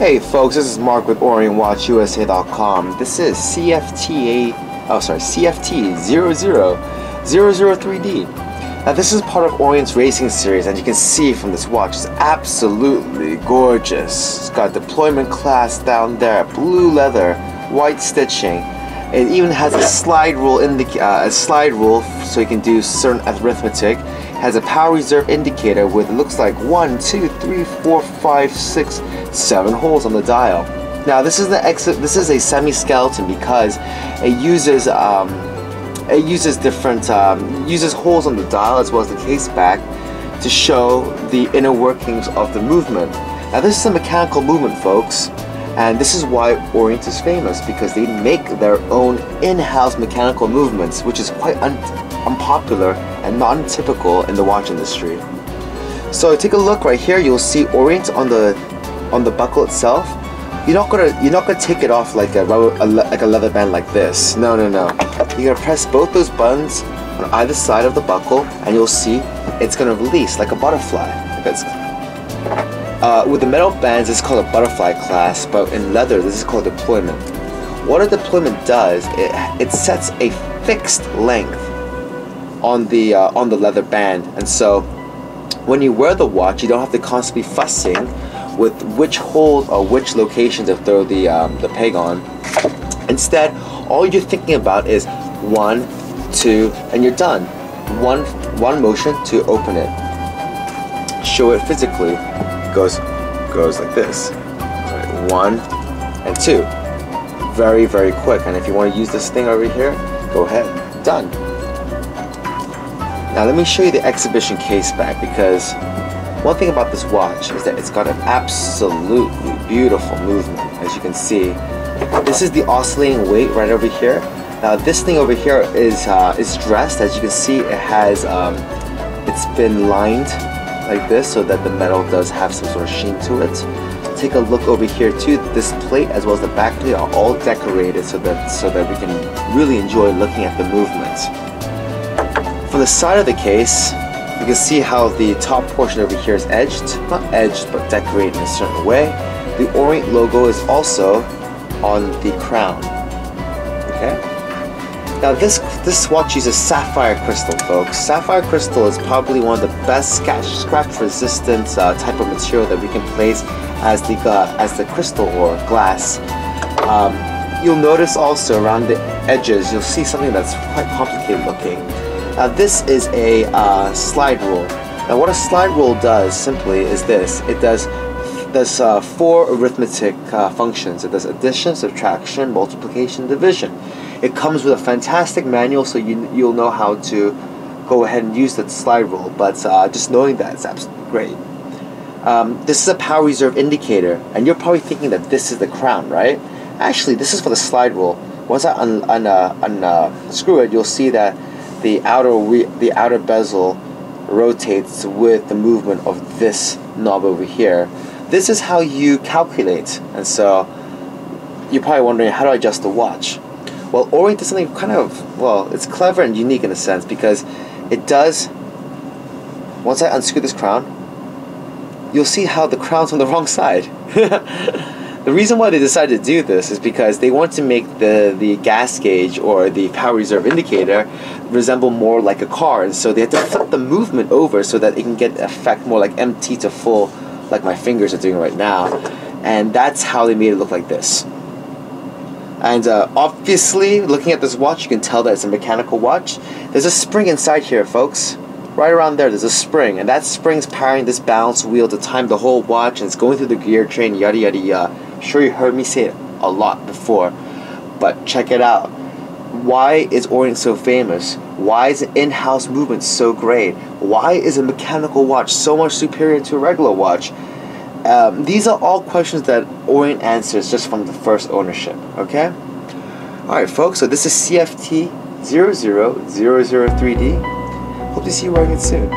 Hey folks, this is Mark with OrientWatchUSA.com. This is CFT00003D. Now this is part of Orient's racing series, and you can see from this watch it's absolutely gorgeous. It's got deployment class down there, blue leather, white stitching. It even has a slide rule so you can do certain arithmetic. It has a power reserve indicator with, it looks like 1, 2, 3, 4, 5, 6, 7 holes on the dial. Now this is a semi-skeleton because it uses uses holes on the dial as well as the case back to show the inner workings of the movement. Now this is a mechanical movement, folks. And this is why Orient is famous, because they make their own in-house mechanical movements, which is quite unpopular and non-typical in the watch industry. So take a look right here. You'll see Orient on the buckle itself. You're not gonna take it off like a leather band like this. No. You're gonna press both those buttons on either side of the buckle, and you'll see it's gonna release like a butterfly. With the metal bands, it's called a butterfly clasp, but in leather, this is called deployment. What a deployment does, it sets a fixed length on the leather band, and so when you wear the watch, you don't have to constantly fussing with which holes or which location to throw the peg on. Instead, all you're thinking about is 1, 2, and you're done. One motion to open it. Show it physically. Goes like this. 1 and 2. Very, very quick. And if you want to use this thing over here, go ahead. Done. Now let me show you the exhibition case back, because one thing about this watch is that it's got an absolutely beautiful movement. As you can see, this is the oscillating weight right over here. Now this thing over here is dressed. As you can see, it has it's been lined like this so that the metal does have some sort of sheen to it. Take a look over here too. This plate as well as the back plate are all decorated so that we can really enjoy looking at the movement. From the side of the case, you can see how the top portion over here is edged, not edged but decorated in a certain way. The Orient logo is also on the crown. Okay. Now this watch uses sapphire crystal, folks. Sapphire crystal is probably one of the best scratch resistant type of material that we can place as the crystal or glass. You'll notice also around the edges, you'll see something that's quite complicated looking. Now this is a slide rule. Now what a slide rule does simply is this. It does 4 arithmetic functions. It does addition, subtraction, multiplication, division. It comes with a fantastic manual, so you'll know how to go ahead and use that slide rule, but just knowing that is absolutely great. This is a power reserve indicator, and you're probably thinking that this is the crown, right? Actually, this is for the slide rule. Once I unscrew it, you'll see that the outer bezel rotates with the movement of this knob over here. This is how you calculate, and so you're probably wondering, how do I adjust the watch? Well, Orient does something kind of, well, it's clever and unique in a sense, because it does, once I unscrew this crown, you'll see how the crown's on the wrong side. The reason why they decided to do this is because they want to make the gas gauge or the power reserve indicator resemble more like a car, and so they had to flip the movement over so that it can get the effect more like empty to full, like my fingers are doing right now. And that's how they made it look like this. And obviously, looking at this watch, you can tell that it's a mechanical watch. There's a spring inside here, folks. Right around there, there's a spring, and that spring's powering this balance wheel to time the whole watch, and it's going through the gear train, yada yada yada. I'm sure you heard me say it a lot before, but check it out. Why is Orient so famous? Why is the in-house movement so great? Why is a mechanical watch so much superior to a regular watch? These are all questions that Orient answers just from the first ownership, okay? Alright folks, so this is CFT00003D. Hope to see you wearing it soon.